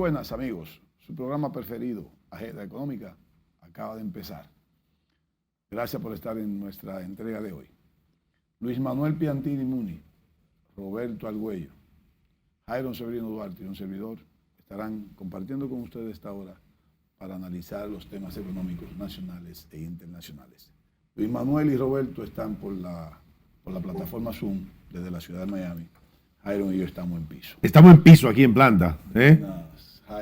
buenas, amigos. Su programa preferido, Agenda Económica, acaba de empezar. Gracias por estar en nuestra entrega de hoy. Luis Manuel Piantini Muni, Roberto Argüello, Jairo Severino Duarte y un servidor estarán compartiendo con ustedes esta hora para analizar los temas económicos nacionales e internacionales. Luis Manuel y Roberto están por la plataforma Zoom desde la ciudad de Miami. Jairo y yo estamos en piso. Estamos en piso aquí en planta.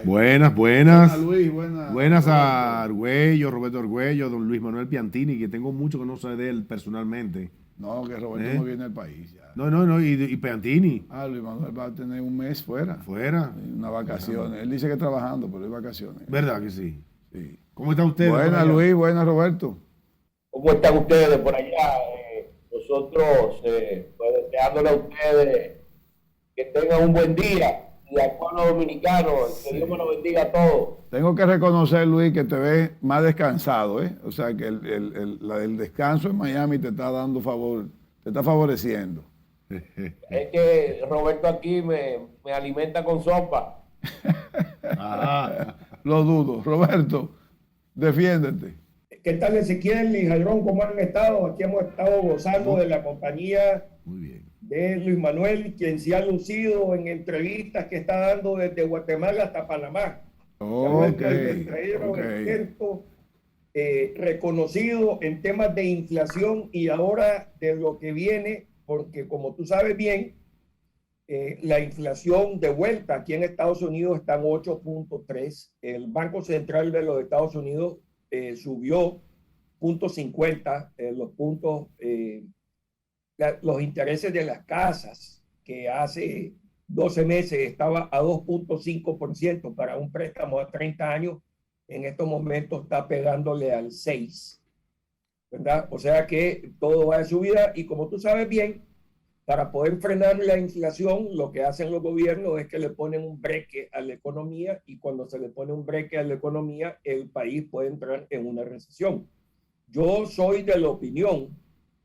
Buenas. Buenas, Luis. Buenas a Argüello, Roberto Argüello, don Luis Manuel Piantini, que tengo mucho que no sé de él personalmente. No, que Roberto no viene al país ya. No, y Piantini. Luis Manuel va a tener un mes fuera. Fuera. Una vacaciones. Él dice que trabajando, pero hay vacaciones. ¿Verdad que sí? Sí. ¿Cómo está usted? Buenas, Luis. Buenas, Roberto. ¿Cómo están ustedes por allá? Nosotros, pues, deseándole a ustedes que tengan un buen día y al pueblo dominicano, que Dios me lo bendiga a todos. Tengo que reconocer, Luis, que te ves más descansado, ¿eh? O sea, que el descanso en Miami te está dando favor, te está favoreciendo. Es que Roberto aquí me alimenta con sopa. Lo dudo. Roberto, defiéndete. ¿Qué tal, Ezequiel y Jairón? ¿Cómo han estado? Aquí hemos estado gozando de la compañía de Luis Manuel, quien se ha lucido en entrevistas que está dando desde Guatemala hasta Panamá. Experto, reconocido en temas de inflación y ahora de lo que viene, porque como tú sabes bien, la inflación de vuelta aquí en Estados Unidos está en 8.3. El Banco Central de los Estados Unidos subió 0.50 los puntos, los intereses de las casas, que hace 12 meses estaba a 2.5% para un préstamo a 30 años, en estos momentos está pegándole al 6%, ¿verdad? O sea que todo va de subida y como tú sabes bien, para poder frenar la inflación, lo que hacen los gobiernos es que le ponen un breque a la economía y cuando se le pone un breque a la economía, el país puede entrar en una recesión. Yo soy de la opinión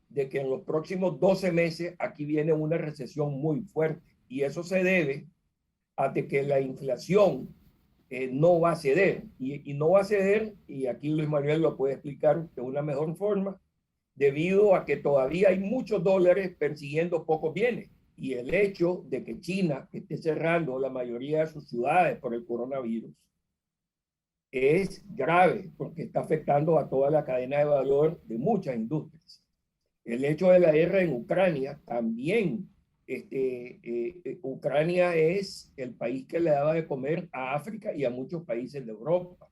de que en los próximos 12 meses aquí viene una recesión muy fuerte y eso se debe a que la inflación no va a ceder y no va a ceder, y aquí Luis Manuel lo puede explicar de una mejor forma, debido a que todavía hay muchos dólares persiguiendo pocos bienes y el hecho de que China esté cerrando la mayoría de sus ciudades por el coronavirus es grave porque está afectando a toda la cadena de valor de muchas industrias. El hecho de la guerra en Ucrania también, Ucrania es el país que le daba de comer a África y a muchos países de Europa.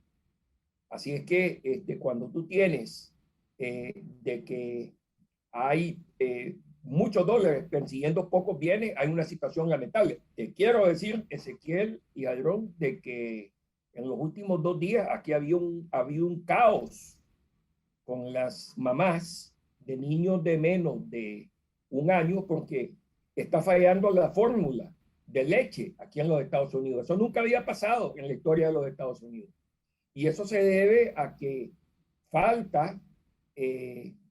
Así es que cuando tú tienes de que hay muchos dólares persiguiendo pocos bienes, hay una situación lamentable. Te quiero decir, Ezequiel y Adrón, de que en los últimos 2 días aquí había habido un caos con las mamás de niños de menos de 1 año porque está fallando la fórmula de leche aquí en los Estados Unidos. Eso nunca había pasado en la historia de los Estados Unidos. Y eso se debe a que falta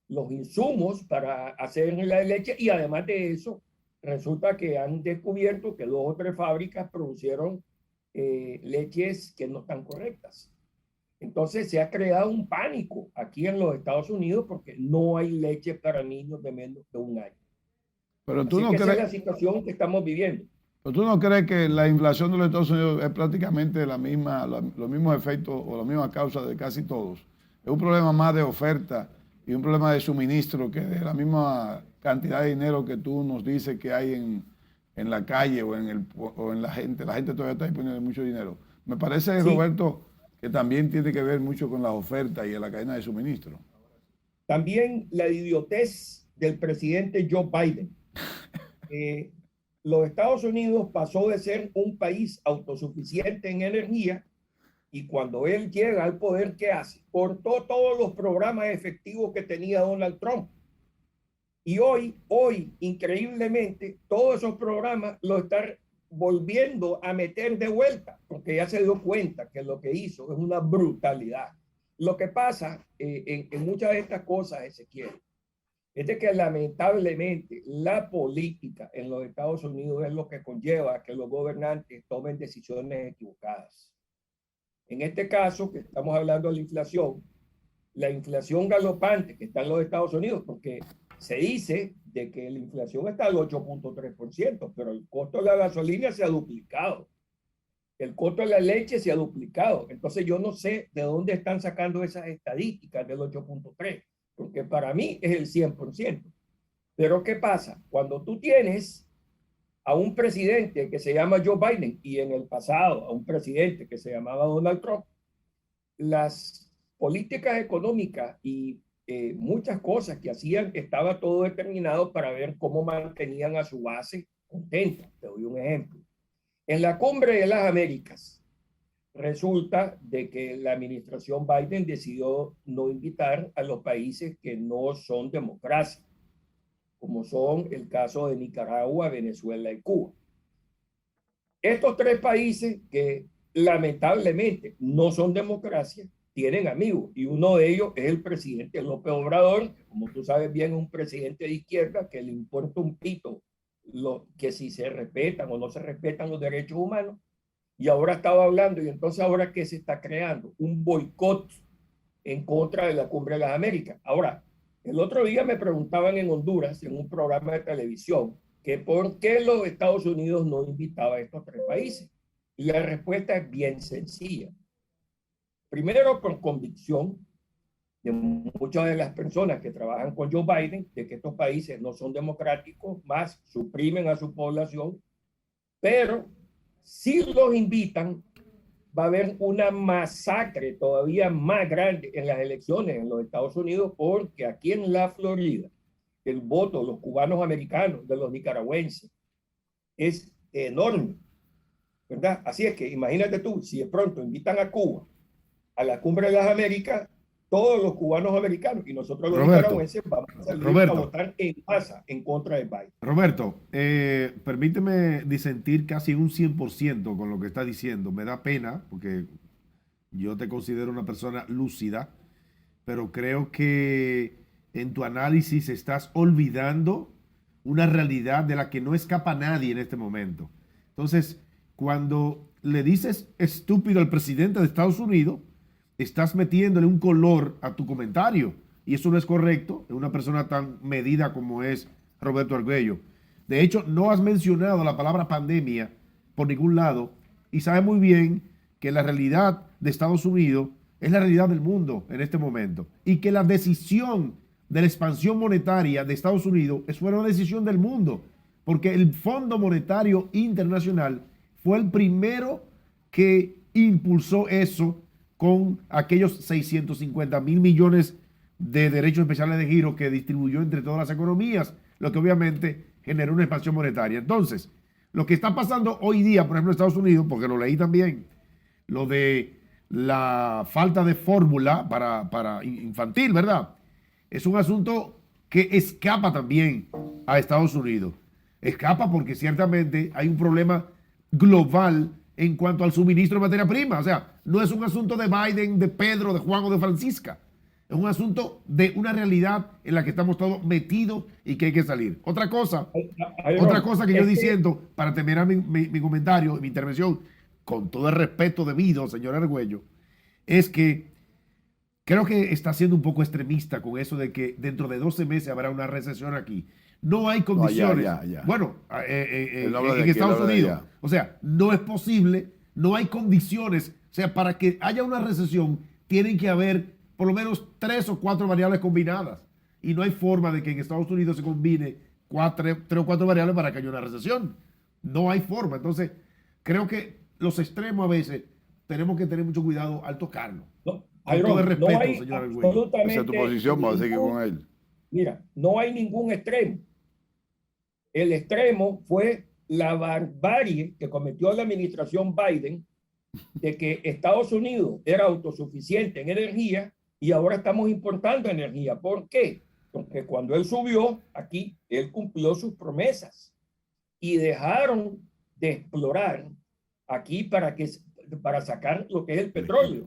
los insumos para hacer la leche y además de eso, resulta que han descubierto que 2 o 3 fábricas producieron leches que no están correctas. Entonces se ha creado un pánico aquí en los Estados Unidos porque no hay leche para niños de menos de 1 año. Pero tú Así no que crees, esa es la situación que estamos viviendo. pero tú no crees que la inflación de los Estados Unidos es prácticamente los mismos efectos o la misma causa de casi todos. Es un problema más de oferta y un problema de suministro que de la misma cantidad de dinero que tú nos dices que hay en la calle o en la gente. La gente todavía está disponiendo de mucho dinero. Me parece, sí, Roberto, que también tiene que ver mucho con la oferta y la cadena de suministro. También la idiotez del presidente Joe Biden. Los Estados Unidos pasó de ser un país autosuficiente en energía y cuando él llega al poder, ¿qué hace? Cortó todos los programas efectivos que tenía Donald Trump. Y hoy, increíblemente, todos esos programas los están volviendo a meter de vuelta, porque ya se dio cuenta que lo que hizo es una brutalidad. Lo que pasa en muchas de estas cosas, Ezequiel, Es de que lamentablemente la política en los Estados Unidos es lo que conlleva que los gobernantes tomen decisiones equivocadas. En este caso, que estamos hablando de la inflación galopante que está en los Estados Unidos, porque se dice de que la inflación está al 8.3%, pero el costo de la gasolina se ha duplicado. El costo de la leche se ha duplicado. Entonces yo no sé de dónde están sacando esas estadísticas del 8.3, porque para mí es el 100%. Pero ¿qué pasa? Cuando tú tienes a un presidente que se llama Joe Biden y en el pasado a un presidente que se llamaba Donald Trump, las políticas económicas y muchas cosas que hacían, estaba todo determinado para ver cómo mantenían a su base contenta. Te doy un ejemplo. En la Cumbre de las Américas, resulta de que la administración Biden decidió no invitar a los países que no son democracia, como son el caso de Nicaragua, Venezuela y Cuba. Estos tres países que lamentablemente no son democracia, tienen amigos, y uno de ellos es el presidente López Obrador, que como tú sabes bien es un presidente de izquierda que le importa un pito que si se respetan o no se respetan los derechos humanos, y ahora estaba hablando, y entonces ahora ¿qué se está creando? Un boicot en contra de la Cumbre de las Américas. Ahora, el otro día me preguntaban en Honduras, en un programa de televisión, que por qué los Estados Unidos no invitaba a estos tres países. Y la respuesta es bien sencilla. Primero, por convicción de muchas de las personas que trabajan con Joe Biden, de que estos países no son democráticos, más suprimen a su población, pero si los invitan, va a haber una masacre todavía más grande en las elecciones en los Estados Unidos, porque aquí en la Florida, el voto de los cubanos americanos, de los nicaragüenses, es enorme, ¿verdad? Así es que imagínate tú, si de pronto invitan a Cuba a la Cumbre de las Américas, todos los cubanos americanos y nosotros los nicaragüenses vamos a salir a votar en masa en contra de Biden. Roberto, permíteme disentir casi un 100% con lo que estás diciendo. Me da pena porque yo te considero una persona lúcida, pero creo que en tu análisis estás olvidando una realidad de la que no escapa nadie en este momento. Entonces, cuando le dices estúpido al presidente de Estados Unidos, estás metiéndole un color a tu comentario y eso no es correcto en una persona tan medida como es Roberto Argüello. De hecho, no has mencionado la palabra pandemia por ningún lado y sabes muy bien que la realidad de Estados Unidos es la realidad del mundo en este momento y que la decisión de la expansión monetaria de Estados Unidos fue una decisión del mundo, porque el Fondo Monetario Internacional fue el primero que impulsó eso con aquellos 650,000 millones de derechos especiales de giro que distribuyó entre todas las economías, lo que obviamente generó una expansión monetaria. Entonces, lo que está pasando hoy día, por ejemplo, en Estados Unidos, porque lo leí también, lo de la falta de fórmula para infantil, ¿verdad? Es un asunto que escapa también a Estados Unidos. Escapa porque ciertamente hay un problema global en cuanto al suministro de materia prima. O sea, no es un asunto de Biden, de Pedro, de Juan o de Francisca. Es un asunto de una realidad en la que estamos todos metidos y que hay que salir. Otra cosa que yo diciendo, para terminar mi comentario, mi intervención, con todo el respeto debido, señor Argüello, es que creo que está siendo un poco extremista con eso de que dentro de 12 meses habrá una recesión aquí. No hay condiciones. Ya. Bueno, en Estados Unidos. O sea, no es posible, no hay condiciones. O sea, para que haya una recesión, tienen que haber por lo menos 3 o 4 variables combinadas. Y no hay forma de que en Estados Unidos se combine 3 o 4 variables para que haya una recesión. No hay forma. Entonces, creo que los extremos a veces tenemos que tener mucho cuidado al tocarlo. No, con todo el respeto, no señor Argüello. Esa es tu posición, vamos a seguir con él. Mira, no hay ningún extremo. El extremo fue la barbarie que cometió la administración Biden de que Estados Unidos era autosuficiente en energía y ahora estamos importando energía. ¿Por qué? Porque cuando él subió aquí, él cumplió sus promesas y dejaron de explorar aquí para sacar lo que es el petróleo.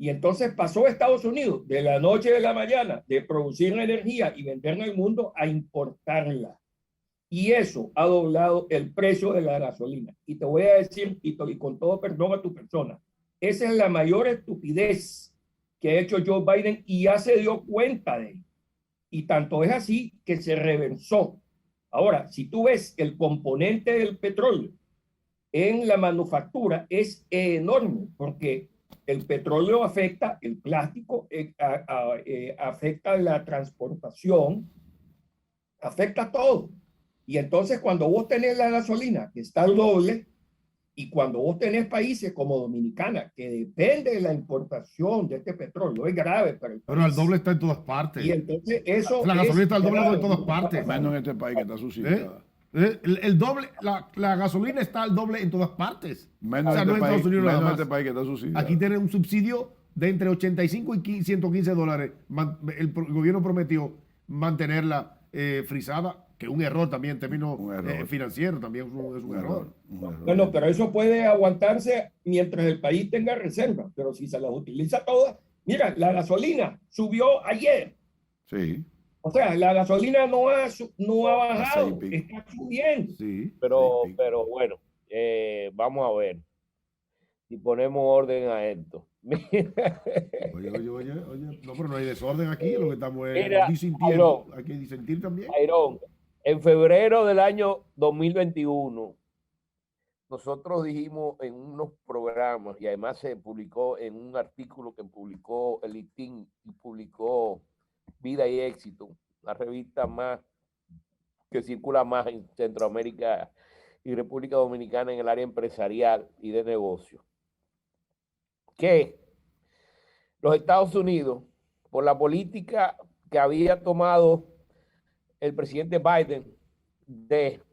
Y entonces pasó Estados Unidos de la noche a la mañana de producir energía y venderla al mundo a importarla. Y eso ha doblado el precio de la gasolina. Y te voy a decir, y con todo perdón a tu persona, esa es la mayor estupidez que ha hecho Joe Biden y ya se dio cuenta de ello. Y tanto es así que se reversó. Ahora, si tú ves el componente del petróleo en la manufactura es enorme, porque el petróleo afecta el plástico, afecta la transportación, afecta todo. Y entonces cuando vos tenés la gasolina, que está al doble, y cuando vos tenés países como Dominicana, que depende de la importación de este petróleo, es grave para el país. Pero el doble está en todas partes. Y entonces eso la gasolina está al doble grave en todas partes. Menos en este país que está subsidiada. El doble, la gasolina está al doble en todas partes. Menos o sea, en no este en Estados país, Unidos nada menos en más. este país que está subsidiado. Aquí tiene un subsidio de entre 85 y 115 dólares. El gobierno prometió mantenerla frisada, que es un error también en términos financieros, también es un error. Bueno, pero eso puede aguantarse mientras el país tenga reservas, pero si se las utiliza todas, mira, la gasolina subió ayer. Sí. O sea, la gasolina no ha bajado, está subiendo. Sí. Pero bueno, vamos a ver si ponemos orden a esto. Oye, no, pero no hay desorden aquí, lo que estamos Mira, disintiendo. Hay que disentir también. Iron, en febrero del año 2021, nosotros dijimos en unos programas, y además se publicó en un artículo que publicó el ITIN y publicó Vida y Éxito, la revista más que circula más en Centroamérica y República Dominicana en el área empresarial y de negocio, que los Estados Unidos, por la política que había tomado el presidente Biden de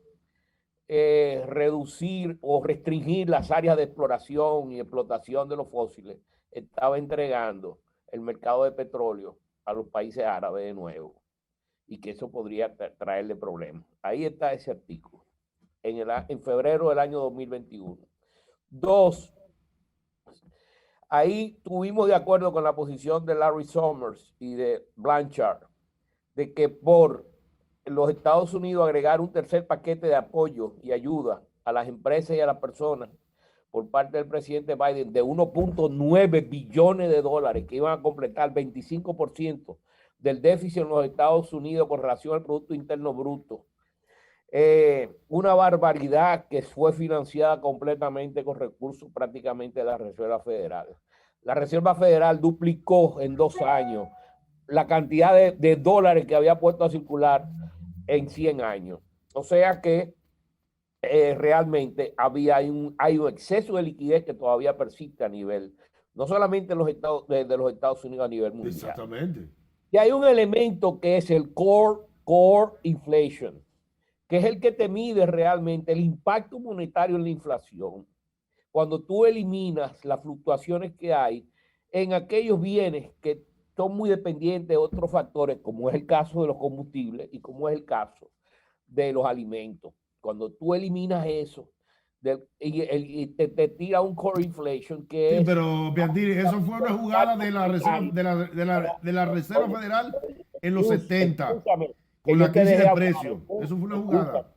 reducir o restringir las áreas de exploración y explotación de los fósiles, estaba entregando el mercado de petróleo a los países árabes de nuevo, y que eso podría traerle problemas. Ahí está ese artículo, en febrero del año 2021. Dos, ahí tuvimos de acuerdo con la posición de Larry Summers y de Blanchard, de que por los Estados Unidos agregar un tercer paquete de apoyo y ayuda a las empresas y a las personas por parte del presidente Biden de 1.9 billones de dólares que iban a completar 25% del déficit en los Estados Unidos con relación al Producto Interno Bruto. Una barbaridad que fue financiada completamente con recursos prácticamente de la Reserva Federal. La Reserva Federal duplicó en 2 años la cantidad de dólares que había puesto a circular en 100 años. O sea que realmente hay un exceso de liquidez que todavía persiste a nivel, no solamente de los Estados Unidos, a nivel mundial. Exactamente. Y hay un elemento que es el core inflation, que es el que te mide realmente el impacto monetario en la inflación. Cuando tú eliminas las fluctuaciones que hay en aquellos bienes que son muy dependientes de otros factores, como es el caso de los combustibles y como es el caso de los alimentos. Cuando tú eliminas eso, y te tira un core inflation que sí, es... pero Biandini, eso fue una jugada de la Reserva Federal en los 70, con la crisis de precios. Eso fue una jugada.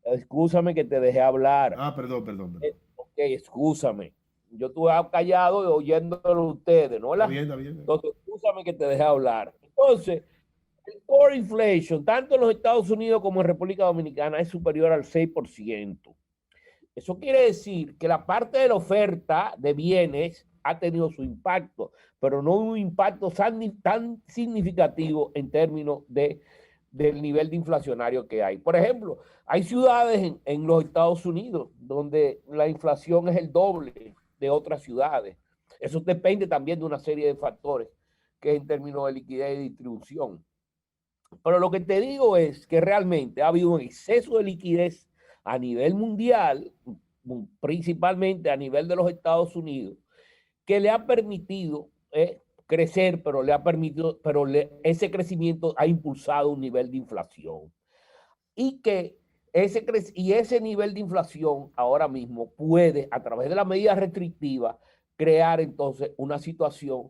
Excúsame que te dejé hablar. Ah, perdón. Ok, excúsame. Yo estuve callado y oyéndolo a ustedes, ¿no? Está bien. Entonces, excúsame que te dejé hablar. Entonces, el core inflation, tanto en los Estados Unidos como en República Dominicana, es superior al 6%. Eso quiere decir que la parte de la oferta de bienes ha tenido su impacto, pero no un impacto tan significativo en términos del nivel de inflacionario que hay. Por ejemplo, hay ciudades en los Estados Unidos donde la inflación es el doble de otras ciudades. Eso depende también de una serie de factores que es en términos de liquidez y distribución. Pero lo que te digo es que realmente ha habido un exceso de liquidez a nivel mundial, principalmente a nivel de los Estados Unidos, que le ha permitido crecer, pero ese crecimiento ha impulsado un nivel de inflación. Y que ese nivel de inflación ahora mismo puede, a través de las medidas restrictivas, crear entonces una situación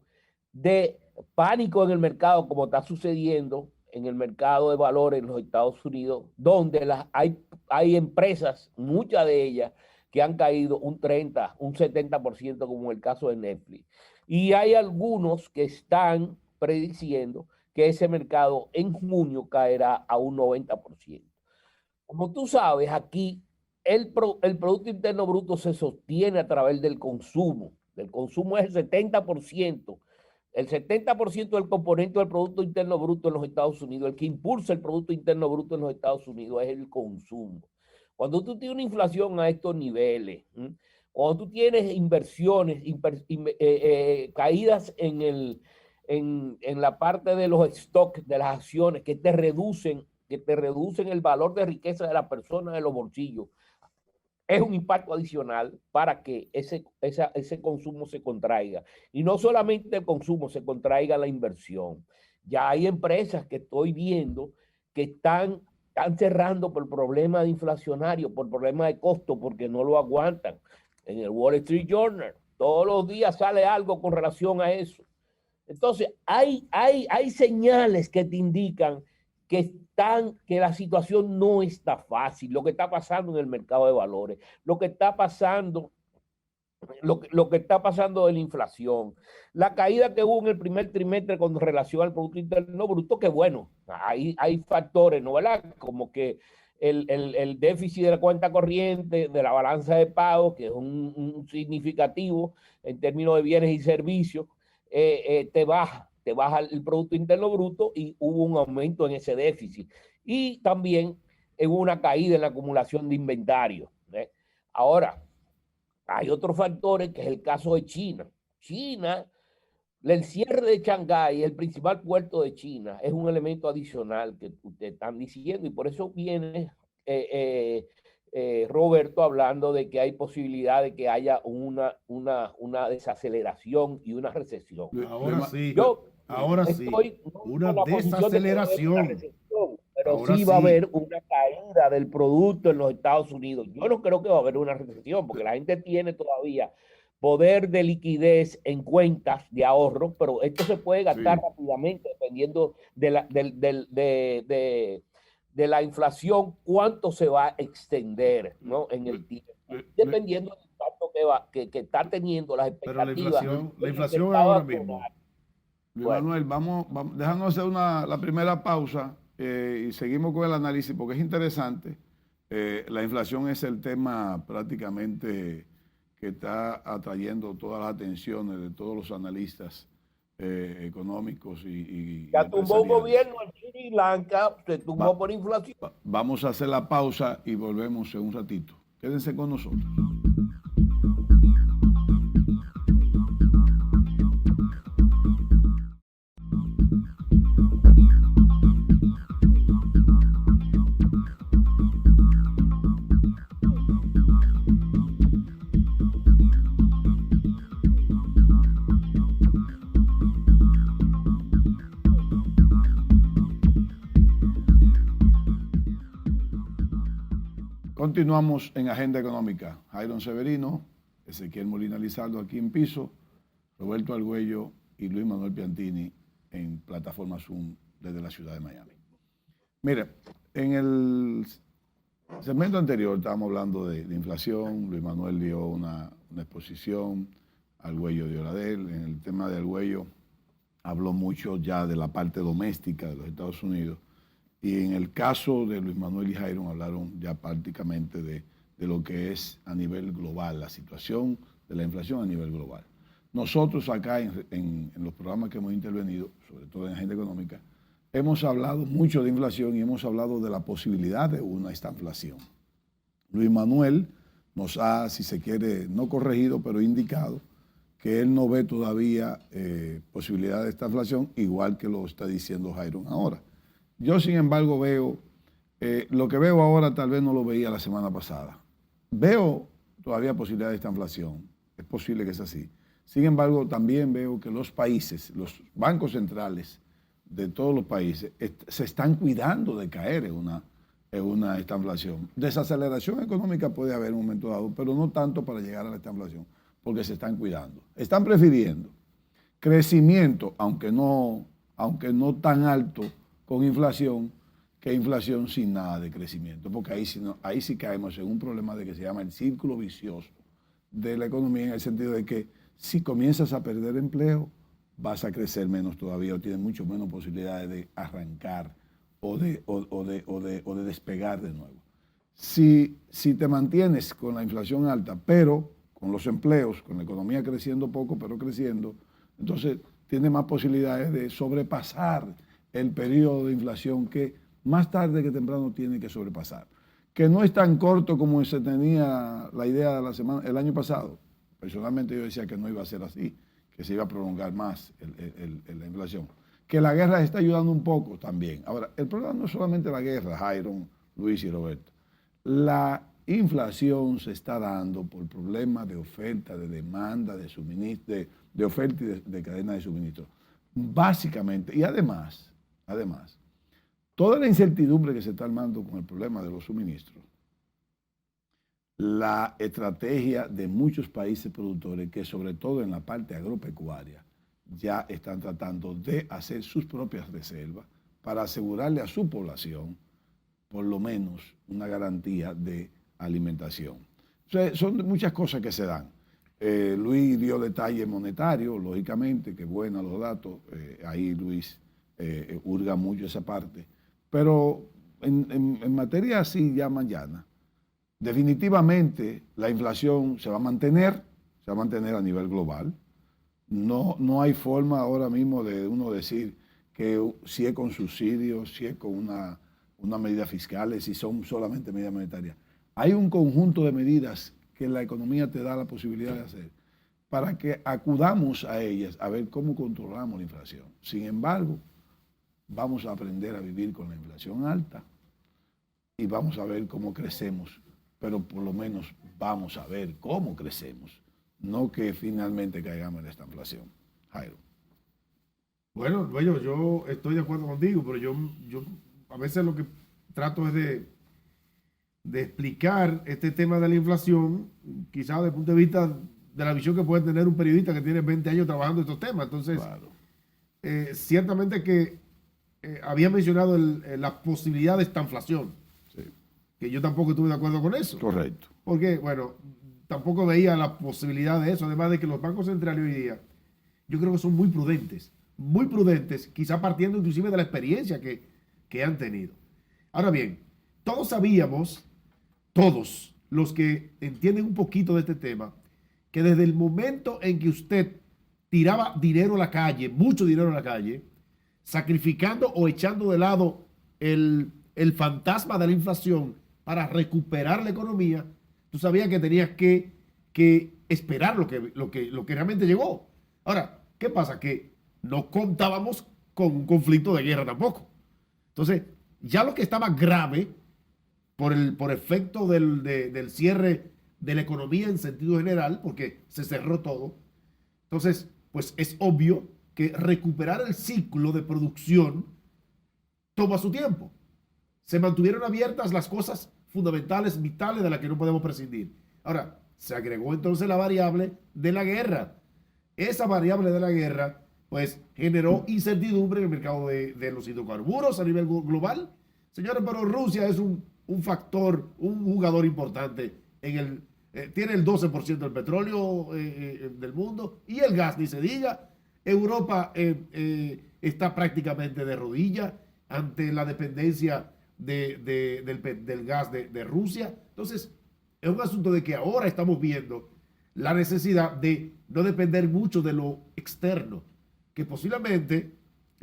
de pánico en el mercado, como está sucediendo en el mercado de valores en los Estados Unidos, donde hay empresas, muchas de ellas, que han caído un 30, un 70%, como en el caso de Netflix. Y hay algunos que están prediciendo que ese mercado en junio caerá a un 90%. Como tú sabes, aquí el Producto Interno Bruto se sostiene a través del consumo. El consumo es el 70%. El 70% del componente del Producto Interno Bruto en los Estados Unidos, el que impulsa el Producto Interno Bruto en los Estados Unidos es el consumo. Cuando tú tienes una inflación a estos niveles, cuando tú tienes inversiones, caídas en la parte de los stocks, de las acciones, que te reducen el valor de riqueza de la persona de los bolsillos, es un impacto adicional para que ese consumo se contraiga. Y no solamente el consumo, se contraiga la inversión. Ya hay empresas que estoy viendo que están cerrando por problemas inflacionarios, por problemas de costo, porque no lo aguantan. En el Wall Street Journal, todos los días sale algo con relación a eso. Entonces, hay señales que te indican que la situación no está fácil, lo que está pasando en el mercado de valores, lo que está pasando de la inflación, la caída que hubo en el primer trimestre con relación al Producto Interno Bruto, que bueno, hay factores, ¿no? ¿Verdad? Como que el déficit de la cuenta corriente, de la balanza de pago, que es un significativo en términos de bienes y servicios, te baja el Producto Interno Bruto y hubo un aumento en ese déficit. Y también hubo una caída en la acumulación de inventario. Ahora, hay otros factores, que es el caso de China. China, el cierre de Shanghái, el principal puerto de China, es un elemento adicional que ustedes están diciendo, y por eso viene Roberto hablando de que hay posibilidad de que haya una desaceleración y una recesión. Ahora sí, una desaceleración. Pero ahora sí va a haber una caída del producto en los Estados Unidos. Yo no creo que va a haber una recesión, porque la gente tiene todavía poder de liquidez en cuentas de ahorro, pero esto se puede gastar rápidamente dependiendo de la inflación, cuánto se va a extender, ¿no? En el tiempo, dependiendo del impacto que está teniendo las expectativas. Pero la inflación ahora mismo. Luis Manuel, déjanos hacer la primera pausa y seguimos con el análisis, porque es interesante. La inflación es el tema prácticamente que está atrayendo todas las atenciones de todos los analistas económicos y ya tumbó un gobierno en Sri Lanka, se tumbó por inflación. Vamos a hacer la pausa y volvemos en un ratito. Quédense con nosotros. Continuamos en Agenda Económica. Jairon Severino, Ezequiel Molina Lizardo aquí en piso, Roberto Argüello y Luis Manuel Piantini en plataforma Zoom desde la ciudad de Miami. Mire, en el segmento anterior estábamos hablando de inflación. Luis Manuel dio una exposición, Argüello dio la de él. En el tema de Argüello habló mucho ya de la parte doméstica de los Estados Unidos. Y en el caso de Luis Manuel y Jairon hablaron ya prácticamente de lo que es a nivel global, la situación de la inflación a nivel global. Nosotros acá en los programas que hemos intervenido, sobre todo en Agenda Económica, hemos hablado mucho de inflación y hemos hablado de la posibilidad de una estanflación. Luis Manuel nos ha, si se quiere, no corregido, pero indicado que él no ve todavía posibilidad de estanflación, igual que lo está diciendo Jairon ahora. Yo, sin embargo, veo, lo que veo ahora tal vez no lo veía la semana pasada. Veo todavía posibilidad de esta inflación, es posible que sea así. Sin embargo, también veo que los países, los bancos centrales de todos los países, se están cuidando de caer en una estanflación. Desaceleración económica puede haber en un momento dado, pero no tanto para llegar a la estanflación. porque se están cuidando. Están prefiriendo crecimiento, aunque no tan alto con inflación, que inflación sin nada de crecimiento, porque ahí sí caemos en un problema de que se llama el círculo vicioso de la economía, en el sentido de que si comienzas a perder empleo, vas a crecer menos todavía o tienes mucho menos posibilidades de arrancar o de despegar de nuevo. Si te mantienes con la inflación alta, pero con los empleos, con la economía creciendo poco, pero creciendo, entonces tienes más posibilidades de sobrepasar el periodo de inflación que más tarde que temprano tiene que sobrepasar. Que no es tan corto como se tenía la idea de el año pasado. Personalmente yo decía que no iba a ser así, que se iba a prolongar más la inflación. Que la guerra está ayudando un poco también. Ahora, el problema no es solamente la guerra, Jairo, Luis y Roberto. La inflación se está dando por problemas de oferta, de demanda, de suministro, de oferta y de cadena de suministro. Básicamente, y además, toda la incertidumbre que se está armando con el problema de los suministros, la estrategia de muchos países productores, que sobre todo en la parte agropecuaria, ya están tratando de hacer sus propias reservas para asegurarle a su población, por lo menos, una garantía de alimentación. O sea, son muchas cosas que se dan. Luis dio detalles monetarios, lógicamente, que buenos los datos. Ahí Luis hurga mucho esa parte. Pero en materia así ya mañana, definitivamente la inflación se va a mantener a nivel global. No hay forma ahora mismo de uno decir que si es con subsidios, si es con una medida fiscal, si son solamente medidas monetarias. Hay un conjunto de medidas que la economía te da la posibilidad de hacer para que acudamos a ellas a ver cómo controlamos la inflación. Sin embargo, vamos a aprender a vivir con la inflación alta y vamos a ver cómo crecemos, pero por lo menos vamos a ver cómo crecemos, no que finalmente caigamos en esta inflación. Jairo. Bueno, yo estoy de acuerdo contigo, pero yo a veces lo que trato es de explicar este tema de la inflación, quizás desde el punto de vista de la visión que puede tener un periodista que tiene 20 años trabajando estos temas. Entonces, claro. Ciertamente que había mencionado la posibilidad de esta inflación, sí, que yo tampoco estuve de acuerdo con eso. Correcto. Porque, bueno, tampoco veía la posibilidad de eso, además de que los bancos centrales hoy día, yo creo que son muy prudentes, quizá partiendo inclusive de la experiencia que han tenido. Ahora bien, todos sabíamos, todos los que entienden un poquito de este tema, que desde el momento en que usted tiraba dinero a la calle, mucho dinero a la calle, sacrificando o echando de lado el fantasma de la inflación para recuperar la economía, tú sabías que tenías que esperar lo que realmente llegó. Ahora, ¿qué pasa? Que no contábamos con un conflicto de guerra tampoco. Entonces, ya lo que estaba grave por efecto del cierre de la economía en sentido general, porque se cerró todo, entonces, pues es obvio que recuperar el ciclo de producción toma su tiempo. Se mantuvieron abiertas las cosas fundamentales, vitales, de las que no podemos prescindir. Ahora, se agregó entonces la variable de la guerra. Esa variable de la guerra, pues, generó incertidumbre en el mercado de los hidrocarburos a nivel global. Señores, pero Rusia es un factor, un jugador importante tiene el 12% del petróleo del mundo, y el gas, ni se diga. Europa está prácticamente de rodillas ante la dependencia del gas de Rusia. Entonces, es un asunto de que ahora estamos viendo la necesidad de no depender mucho de lo externo, que posiblemente...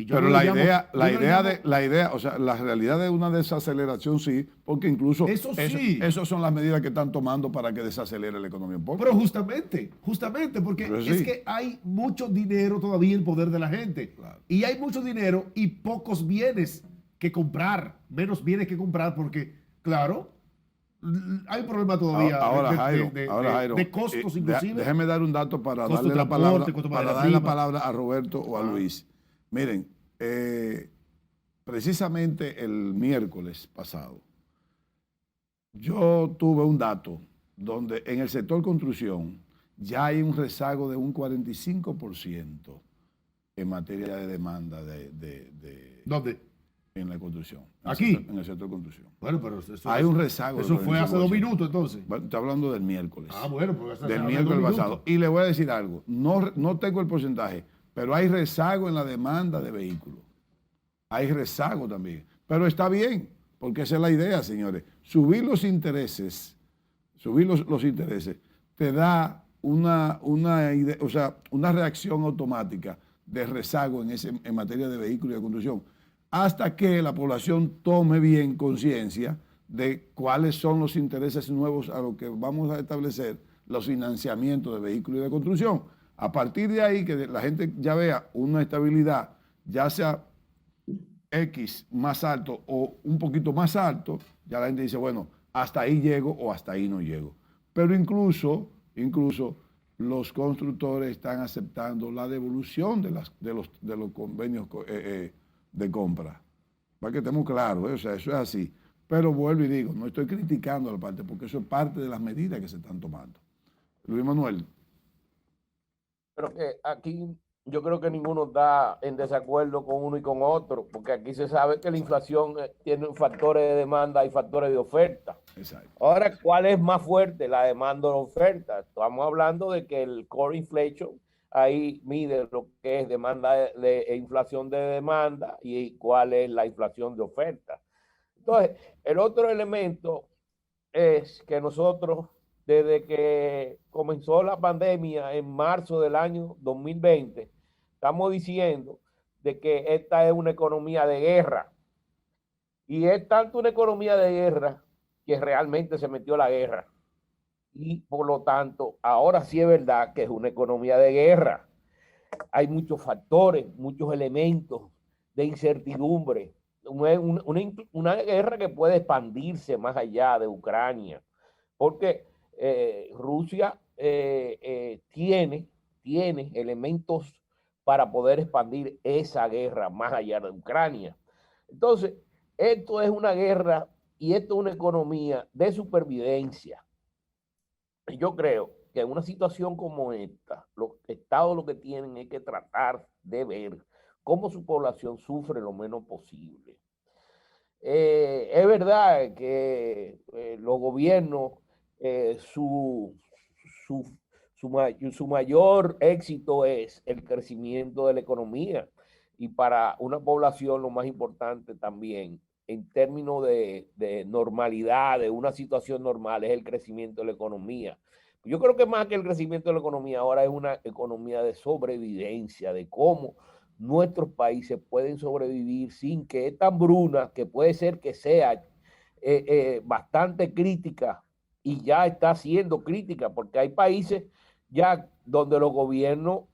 Pero la idea, o sea, la realidad de una desaceleración sí, porque incluso esas son las medidas que están tomando para que desacelere la economía un poco. Pero justamente, porque es que hay mucho dinero todavía en el poder de la gente. Claro. Y hay mucho dinero y pocos bienes que comprar, menos bienes que comprar, porque, claro, hay un problema todavía Jairo, de costos inclusive. Déjeme dar un dato para darle la palabra a Roberto o a Luis. Miren, precisamente el miércoles pasado, yo tuve un dato donde en el sector construcción ya hay un rezago de un 45% en materia de demanda ¿Dónde? en la construcción. ¿Aquí? En el sector de construcción. Bueno, pero eso, Hay un rezago. eso de fue hace 2 45%. minutos entonces. Bueno, estoy hablando del miércoles. Ah, bueno, porque hace Del hace miércoles 2 pasado. minutos. Y le voy a decir algo. No tengo el porcentaje, pero hay rezago en la demanda de vehículos. Hay rezago también. Pero está bien, porque esa es la idea, señores. Subir los intereses te da una idea, o sea, una reacción automática de rezago en materia de vehículos y de construcción, hasta que la población tome bien conciencia de cuáles son los intereses nuevos a los que vamos a establecer los financiamientos de vehículos y de construcción. A partir de ahí, que la gente ya vea una estabilidad, ya sea X más alto o un poquito más alto, ya la gente dice, bueno, hasta ahí llego o hasta ahí no llego. Pero incluso los constructores están aceptando la devolución de los convenios de compra. Para que estemos claros, o sea, eso es así. Pero vuelvo y digo, no estoy criticando la parte, porque eso es parte de las medidas que se están tomando. Luis Manuel. Pero que aquí yo creo que ninguno está en desacuerdo con uno y con otro, porque aquí se sabe que la inflación tiene factores de demanda y factores de oferta. Exacto. Ahora, ¿cuál es más fuerte? La demanda o la oferta. Estamos hablando de que el core inflation ahí mide lo que es demanda de inflación de demanda y cuál es la inflación de oferta. Entonces, el otro elemento es que nosotros, desde que comenzó la pandemia en marzo del año 2020, estamos diciendo de que esta es una economía de guerra. Y es tanto una economía de guerra que realmente se metió la guerra. Y por lo tanto, ahora sí es verdad que es una economía de guerra. Hay muchos factores, muchos elementos de incertidumbre. Una guerra que puede expandirse más allá de Ucrania, porque Rusia tiene elementos para poder expandir esa guerra más allá de Ucrania. Entonces, esto es una guerra y esto es una economía de supervivencia. Yo creo que en una situación como esta, los estados lo que tienen es que tratar de ver cómo su población sufre lo menos posible. Es verdad que los gobiernos, su mayor éxito es el crecimiento de la economía, y para una población lo más importante también en términos de normalidad, de una situación normal, es el crecimiento de la economía. Yo creo que más que el crecimiento de la economía, ahora es una economía de sobrevivencia, de cómo nuestros países pueden sobrevivir sin que esta hambruna, que puede ser que sea bastante crítica, y ya está siendo crítica, porque hay países ya donde los gobiernos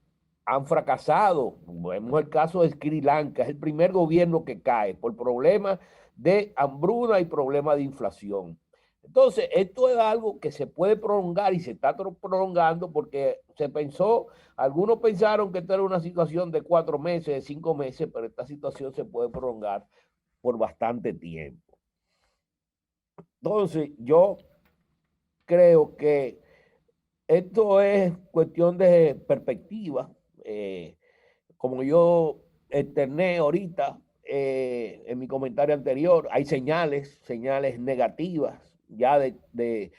han fracasado. Vemos el caso de Sri Lanka, es el primer gobierno que cae por problemas de hambruna y problemas de inflación. Entonces, esto es algo que se puede prolongar y se está prolongando porque se pensó, algunos pensaron que esto era una situación de 4 meses, de 5 meses, pero esta situación se puede prolongar por bastante tiempo. Entonces, yo creo que esto es cuestión de perspectiva. Como yo externé ahorita en mi comentario anterior, hay señales negativas ya de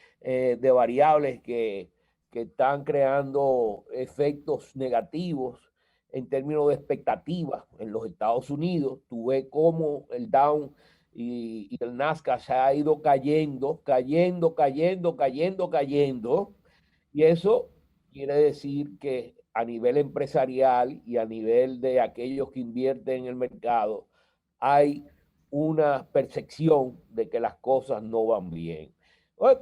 variables que están creando efectos negativos en términos de expectativas en los Estados Unidos. Tú ves cómo el Dow y el Nasdaq se ha ido cayendo, y eso quiere decir que a nivel empresarial y a nivel de aquellos que invierten en el mercado, hay una percepción de que las cosas no van bien.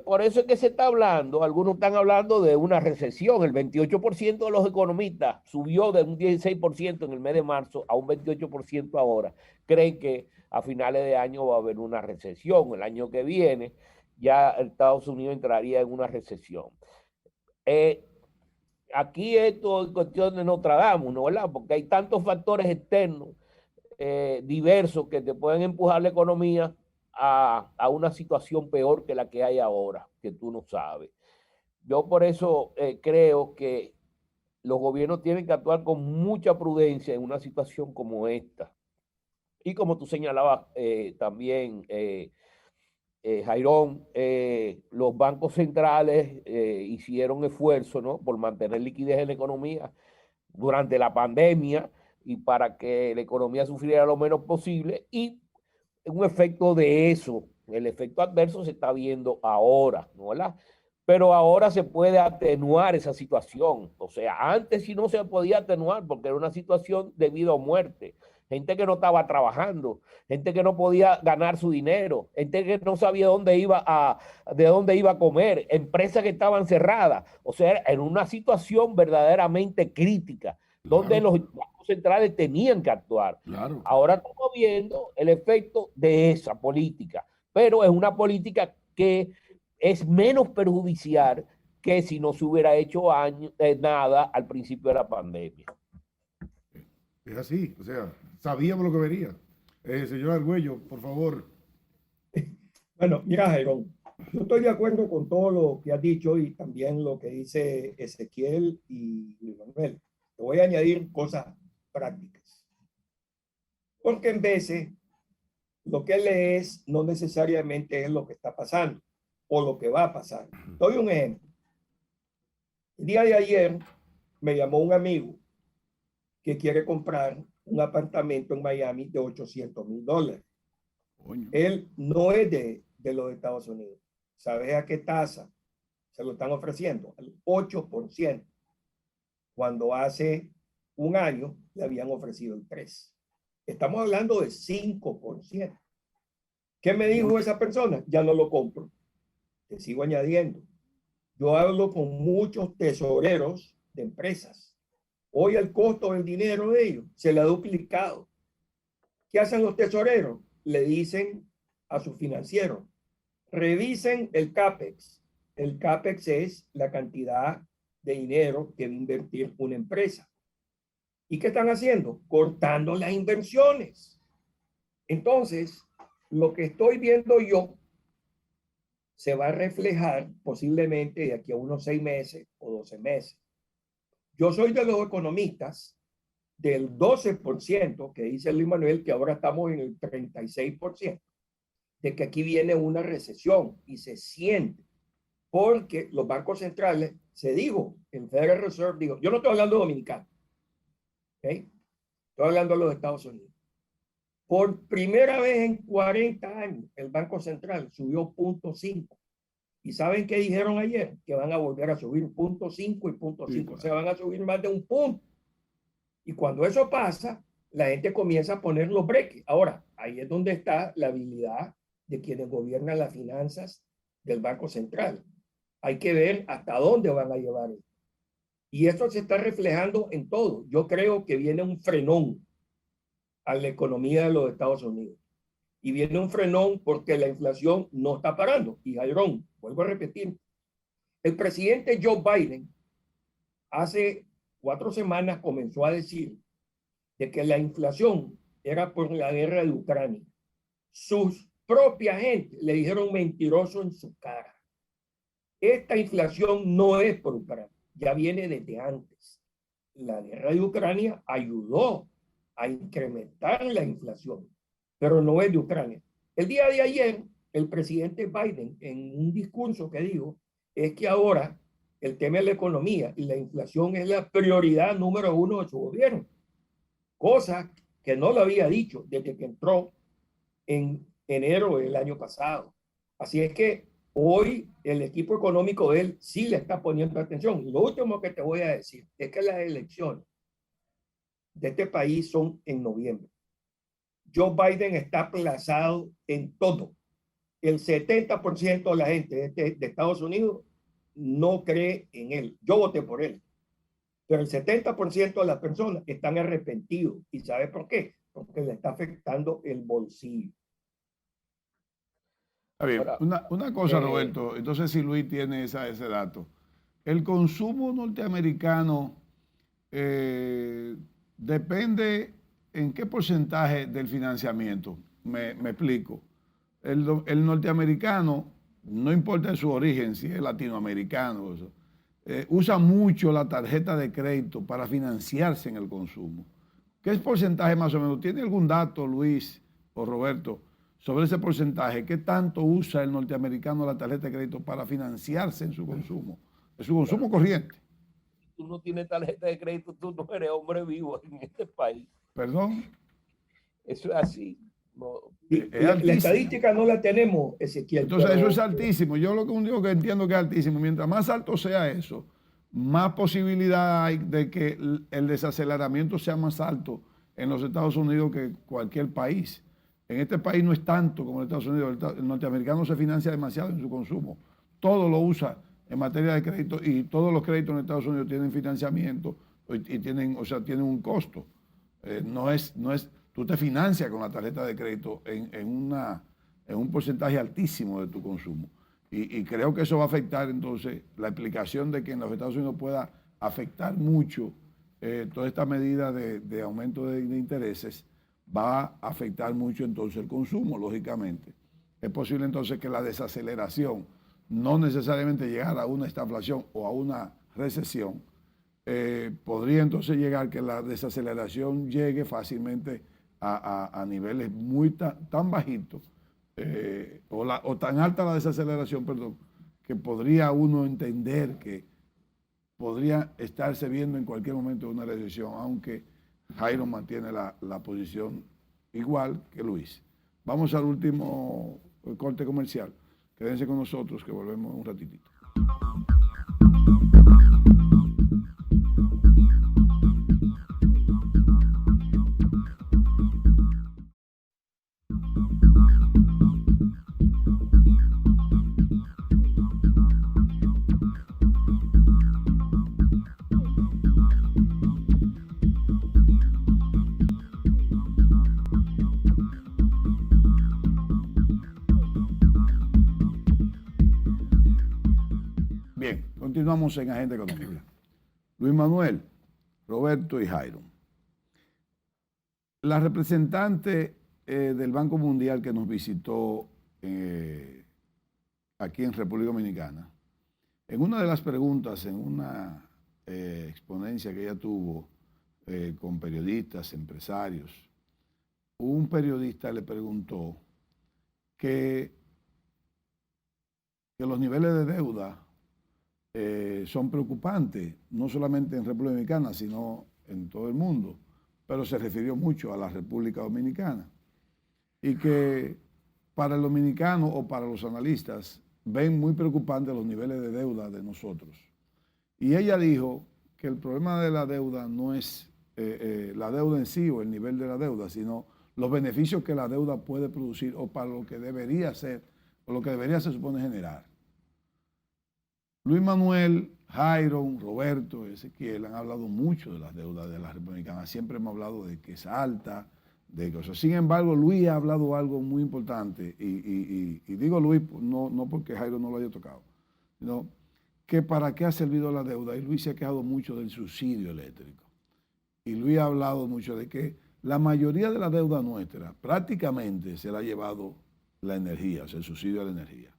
Por eso es que se está hablando, algunos están hablando de una recesión. El 28% de los economistas subió de un 16% en el mes de marzo a un 28% ahora. Creen que a finales de año va a haber una recesión. El año que viene ya Estados Unidos entraría en una recesión. Aquí esto es cuestión de Nostradamus, ¿no? ¿Verdad? Porque hay tantos factores externos diversos que te pueden empujar la economía a una situación peor que la que hay ahora, que tú no sabes. Yo por eso creo que los gobiernos tienen que actuar con mucha prudencia en una situación como esta. Y como tú señalabas también, Jairón, los bancos centrales hicieron esfuerzo, ¿no?, por mantener liquidez en la economía durante la pandemia y para que la economía sufriera lo menos posible. Y un efecto de eso, el efecto adverso se está viendo ahora, ¿no? ¿Verdad? Pero ahora se puede atenuar esa situación. O sea, antes sí no se podía atenuar porque era una situación de vida o muerte. Gente que no estaba trabajando, gente que no podía ganar su dinero, gente que no sabía de dónde iba a comer, empresas que estaban cerradas. O sea, en una situación verdaderamente crítica, donde Claro, los bancos centrales tenían que actuar. claro. Ahora estamos viendo el efecto de esa política, pero es una política que es menos perjudicial que si no se hubiera hecho nada al principio de la pandemia. Es así, o sea, sabíamos lo que venía. Señor Argüello, por favor. Bueno, mira, Jairón, yo estoy de acuerdo con todo lo que has dicho y también lo que dice Ezequiel y Luis Manuel. Te voy a añadir cosas prácticas. Porque en veces lo que lees no necesariamente es lo que está pasando o lo que va a pasar. Doy un ejemplo. El día de ayer me llamó un amigo que quiere comprar un apartamento en Miami de $800,000. Coño. Él no es de los Estados Unidos. ¿Sabes a qué tasa se lo están ofreciendo? Al 8%, cuando hace un año le habían ofrecido el 3%. Estamos hablando de 5%. ¿Qué me dijo esa persona? Ya no lo compro. Te sigo añadiendo. Yo hablo con muchos tesoreros de empresas. Hoy el costo del dinero de ellos se le ha duplicado. ¿Qué hacen los tesoreros? Le dicen a sus financieros, revisen el CAPEX. El CAPEX es la cantidad de dinero que va a invertir una empresa. ¿Y qué están haciendo? Cortando las inversiones. Entonces, lo que estoy viendo yo se va a reflejar posiblemente de aquí a unos 6 meses o 12 meses. Yo soy de los economistas del 12% que dice Luis Manuel, que ahora estamos en el 36%, de que aquí viene una recesión y se siente, porque los bancos centrales, se dijo, el Federal Reserve dijo, yo no estoy hablando dominicano, ¿okay? Estoy hablando de los Estados Unidos. Por primera vez en 40 años, el Banco Central subió 0.5. ¿Y saben qué dijeron ayer? Que van a volver a subir 0.5 y 0.5. Sí, claro. O sea, van a subir más de un punto. Y cuando eso pasa, la gente comienza a poner los breques. Ahora, ahí es donde está la habilidad de quienes gobiernan las finanzas del Banco Central. Hay que ver hasta dónde van a llevar esto. Y eso se está reflejando en todo. Yo creo que viene un frenón a la economía de los Estados Unidos. Y viene un frenón porque la inflación no está parando. Y Jairón, vuelvo a repetir, el presidente Joe Biden hace 4 semanas comenzó a decir de que la inflación era por la guerra de Ucrania. Sus propias gente le dijeron mentiroso en su cara. Esta inflación no es por Ucrania, ya viene desde antes. La guerra de Ucrania ayudó a incrementar la inflación, pero no es de Ucrania. El día de ayer, el presidente Biden, en un discurso que dijo, es que ahora el tema de la economía y la inflación es la prioridad número 1 de su gobierno. Cosa que no lo había dicho desde que entró en enero del año pasado. Así es que hoy el equipo económico de él sí le está poniendo atención. Y lo último que te voy a decir es que las elecciones de este país son en noviembre. Joe Biden está aplazado en todo. El 70% de la gente de Estados Unidos no cree en él. Yo voté por él. Pero el 70% de las personas están arrepentidos. ¿Y sabe por qué? Porque le está afectando el bolsillo. Está bien. Ahora, Una cosa, Roberto, entonces si Luis tiene ese dato. El consumo norteamericano depende en qué porcentaje del financiamiento. Me explico. El norteamericano no importa su origen, si es latinoamericano, eso, usa mucho la tarjeta de crédito para financiarse en el consumo. ¿Qué es porcentaje más o menos? ¿Tiene algún dato, Luis o Roberto, sobre ese porcentaje? ¿Qué tanto usa el norteamericano la tarjeta de crédito para financiarse en su consumo corriente? Tú no tienes tarjeta de crédito, tú no eres hombre vivo en este país. ¿Perdón? Eso es así. No. La estadística no la tenemos, Ezequiel. Entonces pero, eso es altísimo. Yo lo único que entiendo que es altísimo. Mientras más alto sea eso, más posibilidad hay de que el desaceleramiento sea más alto en los Estados Unidos que cualquier país. En este país no es tanto como en Estados Unidos. El norteamericano se financia demasiado en su consumo. Todo lo usa en materia de crédito y todos los créditos en Estados Unidos tienen financiamiento y tienen un costo. No es, tú te financias con la tarjeta de crédito en un porcentaje altísimo de tu consumo. Y creo que eso va a afectar entonces la explicación de que en los Estados Unidos pueda afectar mucho toda esta medida de aumento de intereses, va a afectar mucho entonces el consumo, lógicamente. Es posible entonces que la desaceleración, no necesariamente llegar a una estagflación o a una recesión, podría entonces llegar que la desaceleración llegue fácilmente a niveles tan bajitos, o tan alta la desaceleración, perdón, que podría uno entender que podría estarse viendo en cualquier momento una recesión, aunque Jairo mantiene la posición igual que Luis. Vamos al último corte comercial. Quédense con nosotros que volvemos un ratitito. Bien, continuamos en Agenda Económica. Luis Manuel, Roberto y Jairo. La representante del Banco Mundial que nos visitó aquí en República Dominicana, en una de las preguntas, en una exponencia que ella tuvo con periodistas, empresarios, un periodista le preguntó que los niveles de deuda son preocupantes, no solamente en República Dominicana, sino en todo el mundo, pero se refirió mucho a la República Dominicana. Y que para el dominicano o para los analistas ven muy preocupantes los niveles de deuda de nosotros. Y ella dijo que el problema de la deuda no es la deuda en sí o el nivel de la deuda, sino los beneficios que la deuda puede producir o para lo que debería ser, o lo que debería se supone generar. Luis Manuel, Jairo, Roberto, Ezequiel han hablado mucho de las deudas de la República Dominicana. Siempre hemos hablado de que es alta, de cosas. Sin embargo, Luis ha hablado algo muy importante, y digo Luis no porque Jairo no lo haya tocado, sino que para qué ha servido la deuda. Y Luis se ha quejado mucho del subsidio eléctrico. Y Luis ha hablado mucho de que la mayoría de la deuda nuestra prácticamente se la ha llevado la energía, o sea, el subsidio a la energía.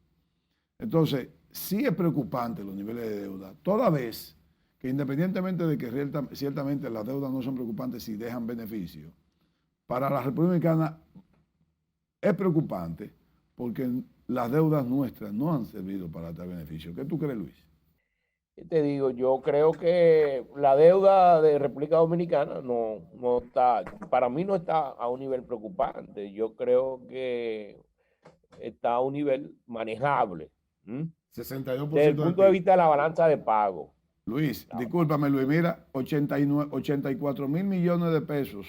Entonces, sí es preocupante los niveles de deuda, toda vez que independientemente de que ciertamente las deudas no son preocupantes si dejan beneficio, para la República Dominicana es preocupante porque las deudas nuestras no han servido para dar beneficio. ¿Qué tú crees, Luis? Te digo, yo creo que la deuda de República Dominicana no está, para mí no está a un nivel preocupante. Yo creo que está a un nivel manejable. 62% desde el punto de vista de la balanza de pago. Luis, discúlpame, Luis, mira, 84 mil millones de pesos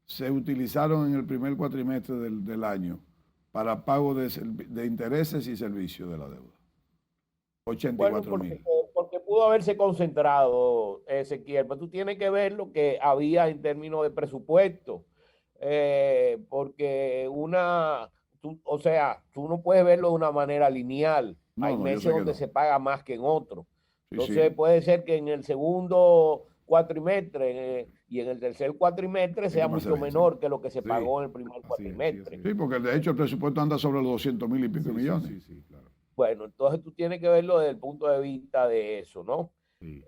se utilizaron en el primer cuatrimestre del año para pago de intereses y servicios de la deuda. 84 mil. Porque pudo haberse concentrado, Ezequiel, pero tú tienes que ver lo que había en términos de presupuesto, porque tú no puedes verlo de una manera lineal. Hay meses donde se paga más que en otros. Entonces puede ser que en el segundo cuatrimestre y en el tercer cuatrimestre sea mucho menor que lo que se pagó en el primer cuatrimestre. Sí, porque de hecho el presupuesto anda sobre los 200 mil y pico millones. Sí, claro. Bueno, entonces tú tienes que verlo desde el punto de vista de eso, ¿no? Sí.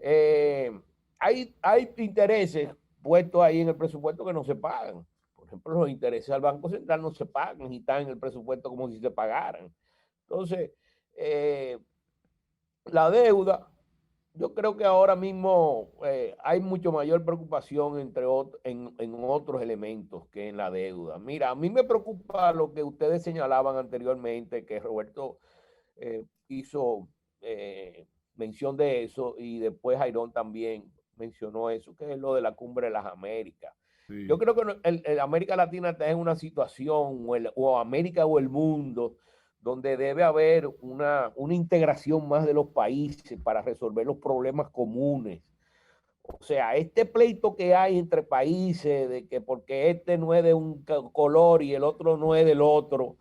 Hay intereses puestos ahí en el presupuesto que no se pagan. Por ejemplo, los intereses al Banco Central no se pagan y están en el presupuesto como si se pagaran. Entonces, la deuda, yo creo que ahora mismo hay mucho mayor preocupación en otros elementos que en la deuda. Mira, a mí me preocupa lo que ustedes señalaban anteriormente, que Roberto hizo mención de eso y después Jairón también mencionó eso, que es lo de la Cumbre de las Américas. Sí. Yo creo que el América Latina está en una situación, o América o el mundo, donde debe haber una integración más de los países para resolver los problemas comunes. O sea, este pleito que hay entre países, de que porque este no es de un color y el otro no es del otro,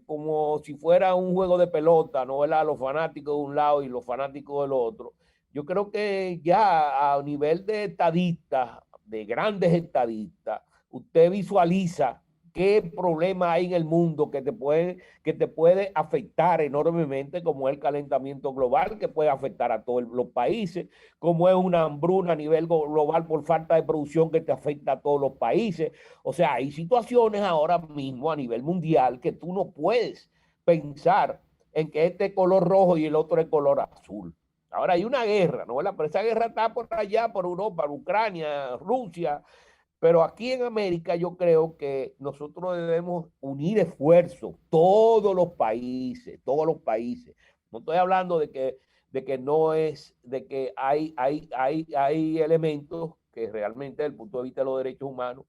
como si fuera un juego de pelota, ¿no? Los fanáticos de un lado y los fanáticos del otro. Yo creo que ya a nivel de estadistas, de grandes estadistas, usted visualiza qué problema hay en el mundo que te puede afectar enormemente, como el calentamiento global, que puede afectar a todos los países, como es una hambruna a nivel global por falta de producción que te afecta a todos los países. O sea, hay situaciones ahora mismo a nivel mundial que tú no puedes pensar en que este es color rojo y el otro es color azul. Ahora hay una guerra, ¿no? Pero esa guerra está por allá, por Europa, Ucrania, Rusia. Pero aquí en América yo creo que nosotros debemos unir esfuerzos, todos los países, todos los países. No estoy hablando de que no es, de que hay elementos que realmente desde el punto de vista de los derechos humanos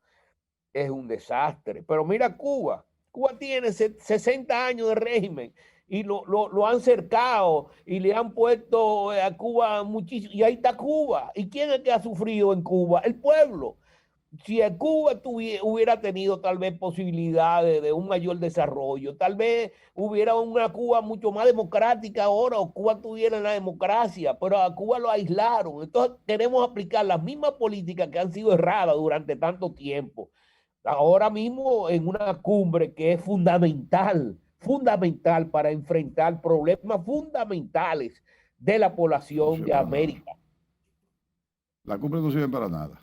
es un desastre. Pero mira Cuba, Cuba tiene 60 años de régimen y lo han cercado y le han puesto a Cuba muchísimo. Y ahí está Cuba. ¿Y quién es que ha sufrido en Cuba? El pueblo. Si Cuba hubiera tenido tal vez posibilidades de un mayor desarrollo, tal vez hubiera una Cuba mucho más democrática ahora, o Cuba tuviera la democracia, pero a Cuba lo aislaron. Entonces queremos aplicar las mismas políticas que han sido erradas durante tanto tiempo. Ahora mismo en una cumbre que es fundamental para enfrentar problemas fundamentales de la población de América. La cumbre no sirve para nada.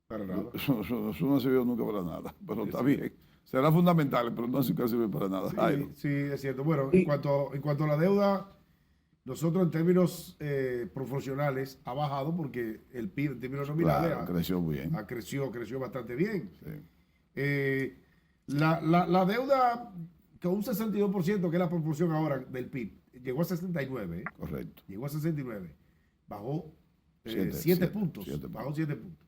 Para nada. Eso no ha servido nunca para nada, pero está bien. Será fundamental, pero no sirve para nada. Sí, es cierto. Bueno, en cuanto a la deuda, nosotros en términos proporcionales ha bajado porque el PIB en términos nominales creció bien. Creció bastante bien. Sí. La deuda con un 62%, que es la proporción ahora del PIB, llegó a 69. Correcto. Llegó a 69. Bajó 7 puntos. 7 Bajó 7 puntos.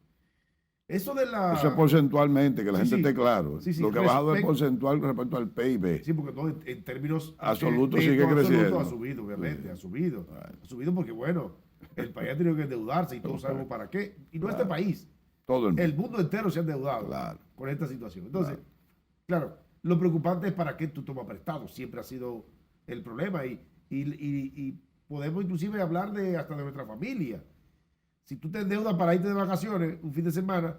Eso de la... Eso es porcentualmente, que la gente esté claro. Sí, lo que ha bajado es porcentual respecto al PIB. Sí, porque no, en términos absolutos sigue creciendo. Ha subido, obviamente, ha subido. Ha subido porque, bueno, el país ha tenido que endeudarse y todos sabemos para qué. Y no este país. Todo el mundo entero se ha endeudado con esta situación. Entonces, claro, lo preocupante es para qué tú tomas prestado. Siempre ha sido el problema y podemos inclusive hablar hasta de nuestra familia. Si tú te endeudas para irte de vacaciones un fin de semana,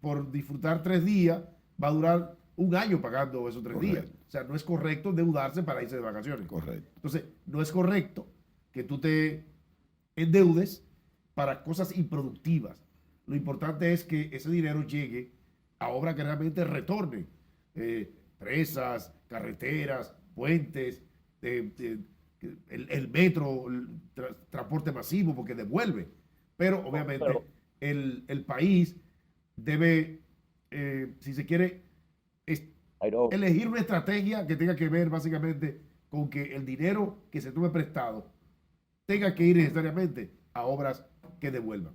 por disfrutar 3 días, va a durar un año pagando esos 3 días. O sea, no es correcto endeudarse para irse de vacaciones. Correcto. Entonces, no es correcto que tú te endeudes para cosas improductivas. Lo importante es que ese dinero llegue a obras que realmente retornen. Presas, carreteras, puentes, el metro, el transporte masivo, porque devuelve. Pero obviamente el país debe, si se quiere, elegir una estrategia que tenga que ver básicamente con que el dinero que se tome prestado tenga que ir necesariamente a obras que devuelvan.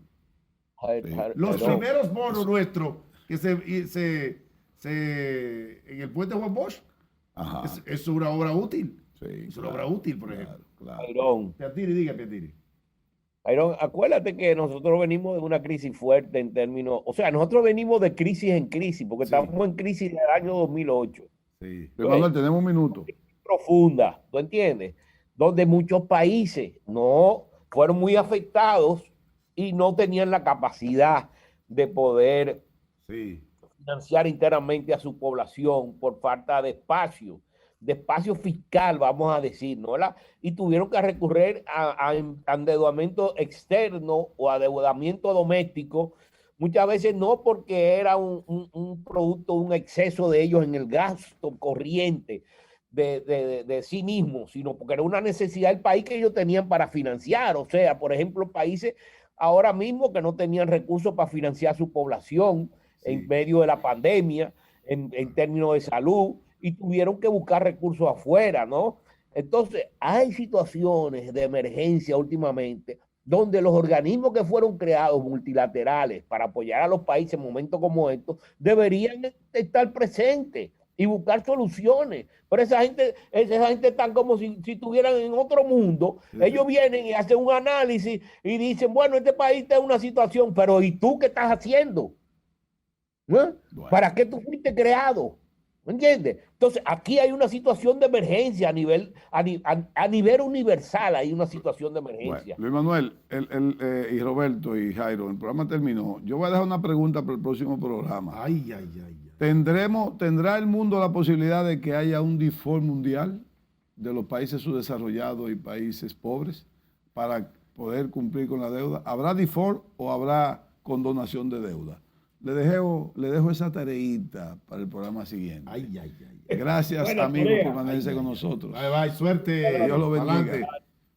Los primeros bonos nuestros que en el puente Juan Bosch, es una obra útil. Sí, es una obra útil, por ejemplo. Claro. Piantini. Iron, acuérdate que nosotros venimos de una crisis fuerte en términos, o sea, nosotros venimos de crisis en crisis, porque estamos en crisis del año 2008. Sí. Pero Manuel, tenemos un minuto. Profunda, ¿tú entiendes? Donde muchos países no fueron muy afectados y no tenían la capacidad de poder financiar internamente a su población por falta de espacio. de espacio fiscal, vamos a decir, ¿no? Y tuvieron que recurrir a endeudamiento externo o adeudamiento doméstico, muchas veces no porque era un producto, un exceso de ellos en el gasto corriente de sí mismos, sino porque era una necesidad del país que ellos tenían para financiar. O sea, por ejemplo, países ahora mismo que no tenían recursos para financiar su población en medio de la pandemia, en términos de salud, y tuvieron que buscar recursos afuera, ¿no? Entonces, hay situaciones de emergencia últimamente donde los organismos que fueron creados multilaterales para apoyar a los países en momentos como estos deberían estar presentes y buscar soluciones. Pero esa gente están como si estuvieran en otro mundo. Ellos vienen y hacen un análisis y dicen, bueno, este país está en una situación, pero ¿y tú qué estás haciendo? ¿No? Bueno. ¿Para qué tú fuiste creado? ¿Me entiendes? Entonces, aquí hay una situación de emergencia a nivel universal, hay una situación de emergencia. Bueno, Luis Manuel y Roberto y Jairo, el programa terminó. Yo voy a dejar una pregunta para el próximo programa. ¿Tendrá el mundo la posibilidad de que haya un default mundial de los países subdesarrollados y países pobres para poder cumplir con la deuda? ¿Habrá default o habrá condonación de deuda? Le dejo esa tareita para el programa siguiente. Gracias, bueno, amigos, por permanecerse con nosotros. Bye, suerte. Dios lo bendiga.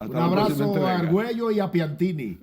Un abrazo a Argüello y a Piantini.